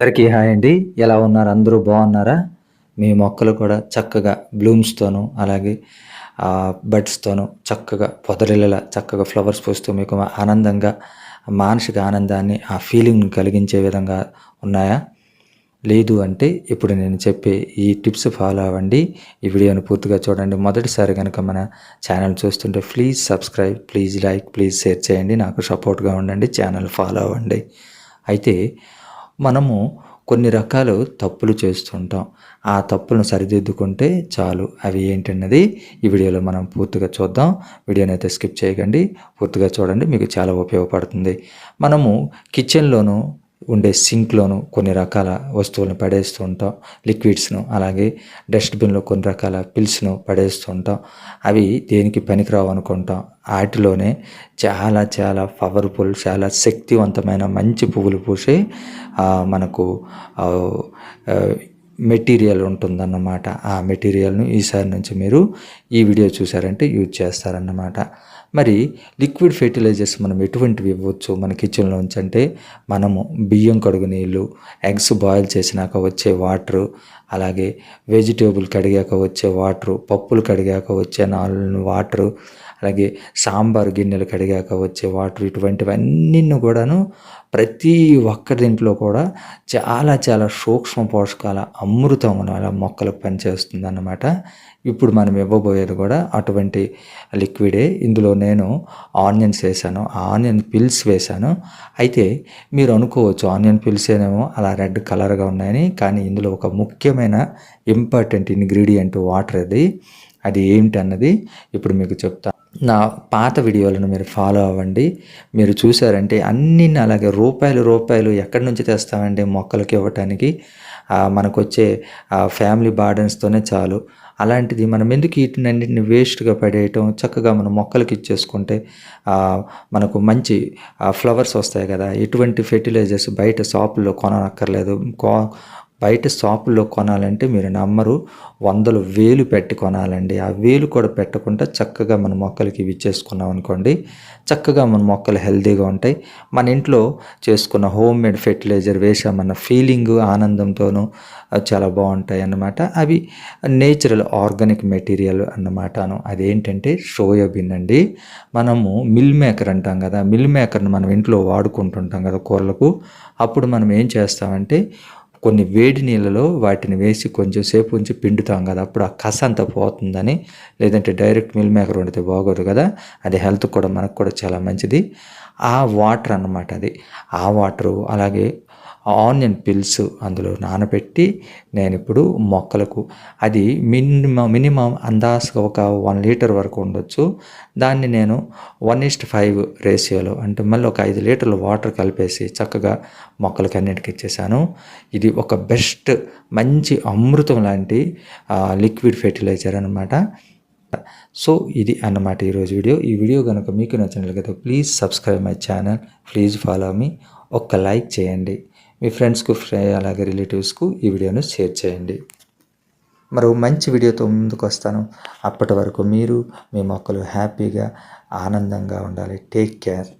అందరికీ హాయ్ అండి. ఎలా ఉన్నారు? అందరూ బాగున్నారా? మీ మొక్కలు కూడా చక్కగా బ్లూమ్స్‌తోను అలాగే బడ్స్‌తోను చక్కగా పొదరిల్లులా చక్కగా ఫ్లవర్స్ పూస్తూ మీకు ఆనందంగా మానసిక ఆనందాన్ని ఆ ఫీలింగ్‌ని కలిగించే విధంగా ఉన్నాయా? లేదు అంటే ఇప్పుడు నేను చెప్పే ఈ టిప్స్ ఫాలో అవ్వండి. ఈ వీడియోని పూర్తిగా చూడండి. మొదటిసారి గనుక మన ఛానల్ చూస్తుంటే please subscribe, please like, please share చేయండి. నాకు సపోర్ట్‌గా ఉండండి. ఛానల్ ఫాలో అవ్వండి. అయితే మనము కొన్ని రకాలు తప్పులు చేస్తుంటాం. ఆ తప్పులను సరిదిద్దుకుంటే చాలు. అవి ఏంటన్నది ఈ వీడియోలో మనం పూర్తిగా చూద్దాం. వీడియోనైతే స్కిప్ చేయకండి. పూర్తిగా చూడండి. మీకు చాలా ఉపయోగపడుతుంది. మనము కిచెన్‌లోను ఉండే సింక్‌లోను కొన్ని రకాల వస్తువులను పడేస్తూ ఉంటాం. లిక్విడ్స్‌ను అలాగే డస్ట్‌బిన్‌లో కొన్ని రకాల పిల్స్‌ను పడేస్తూ ఉంటాం. అవి దేనికి పనికిరావు అనుకుంటాం. ఆటిలోనే చాలా చాలా పవర్‌ఫుల్, చాలా శక్తివంతమైన మంచి పువ్వులు పూసే మనకు ఆహ్, ఆహ్, మెటీరియల్ ఉంటుందన్నమాట. ఆ మెటీరియల్‌ను ఈసారి నుంచి మీరు ఈ వీడియో చూసారంటే యూజ్ చేస్తారన్నమాట. మరి లిక్విడ్ ఫెర్టిలైజర్స్ మనం ఎటువంటివి ఇవ్వచ్చు మన కిచెన్‌లోంచి అంటే మనము బియ్యం కడుగు నీళ్ళు, ఎగ్స్ బాయిల్ చేసినాక వచ్చే వాటరు, అలాగే వెజిటేబుల్ కడిగాక వచ్చే వాటరు, పప్పులు కడిగాక వచ్చే వాటరు, అలాగే సాంబార్ గిన్నెలు కడిగాక వచ్చే వాటర్ ఇటువంటివన్నీను కూడాను ప్రతి ఒక్కరింట్లో కూడా చాలా చాలా సూక్ష్మ పోషకాల అమృతం అలా మొక్కలకు పనిచేస్తుందన్నమాట. ఇప్పుడు మనం ఇవ్వబోయేది కూడా అటువంటి లిక్విడే. ఇందులో నేను ఆనియన్స్ వేసాను, ఆనియన్ పిల్స్ వేసాను. అయితే మీరు అనుకోవచ్చు ఆనియన్ పిల్స్ ఏమో అలా రెడ్ కలర్గా ఉన్నాయని, కానీ ఇందులో ఒక ముఖ్యమైన ఇంపార్టెంట్ ఇంగ్రీడియంట్ వాటర్ అది ఏంటి అన్నది ఇప్పుడు మీకు చెప్తాను. నా పాత వీడియోలను మీరు ఫాలో అవ్వండి. మీరు చూసారంటే అన్నీ అలాగే రూపాయలు ఎక్కడి నుంచి తెస్తామండి మొక్కలకి ఇవ్వటానికి. మనకొచ్చే ఫ్యామిలీ గార్డెన్స్తోనే చాలు. అలాంటిది మనం ఎందుకు వీటినన్నిటిని వేస్ట్‌గా పడేయటం, చక్కగా మనం మొక్కలకి ఇచ్చేసుకుంటే మనకు మంచి ఫ్లవర్స్ వస్తాయి కదా! ఎటువంటి ఫెర్టిలైజర్స్ బయట షాపుల్లో కొనక్కర్లేదు. బయట షాపుల్లో కొనాలంటే మీరు నమ్మరు, వందలు వేలు పెట్టి కొనాలండి. ఆ వేలు కూడా పెట్టకుండా చక్కగా మన మొక్కలకి ఇవి ఇచ్చేసుకున్నాం అనుకోండి, చక్కగా మన మొక్కలు హెల్తీగా ఉంటాయి. మన ఇంట్లో చేసుకున్న హోమ్ మేడ్ ఫెర్టిలైజర్ వేసామన్న ఫీలింగు ఆనందంతోనూ చాలా బాగుంటాయి అన్నమాట. అవి నేచురల్ ఆర్గానిక్ మెటీరియల్ అన్నమాటను. అదేంటంటే సోయాబీన్ అండి. మనము మిల్ మేకర్ అంటాం కదా, మిల్ మేకర్ని మనం ఇంట్లో వాడుకుంటుంటాం కదా కూరలకు. అప్పుడు మనం ఏం చేస్తామంటే కొన్ని వేడి నీళ్ళలో వాటిని వేసి కొంచెం సేపు ఉంచి పిండుతాం కదా, అప్పుడు ఆ కస అంతా పోతుందని. లేదంటే డైరెక్ట్ మిల్ మేకర్ వండితే బాగోదు కదా, అది హెల్త్ కూడా మనకు కూడా చాలా మంచిది. ఆ వాటర్ అన్నమాట అది. ఆ వాటరు అలాగే ఆనియన్ పిల్స్ అందులో నానబెట్టి నేనిప్పుడు మొక్కలకు అది మినిమం అందాజుగా ఒక 1 లీటర్ వరకు ఉండొచ్చు. దాన్ని నేను 1:5 రేషియోలో అంటే మళ్ళీ ఒక 5 లీటర్ల వాటర్ కలిపేసి చక్కగా మొక్కలకి అన్నిటికి ఇచ్చేసాను. ఇది ఒక బెస్ట్ మంచి అమృతం లాంటి లిక్విడ్ ఫెర్టిలైజర్ అనమాట. సో ఇది అన్నమాట ఈరోజు వీడియో. ఈ వీడియో కనుక మీకు నచ్చినట్లయితే please subscribe my channel, please follow me. ఒక్క లైక్ చేయండి. మీ ఫ్రెండ్స్కు అలాగే రిలేటివ్స్కు ఈ వీడియోను షేర్ చేయండి. మరో మంచి వీడియోతో ముందుకు వస్తాను. అప్పటి వరకు మీరు మీ మొక్కలు హ్యాపీగా ఆనందంగా ఉండాలి. Take care.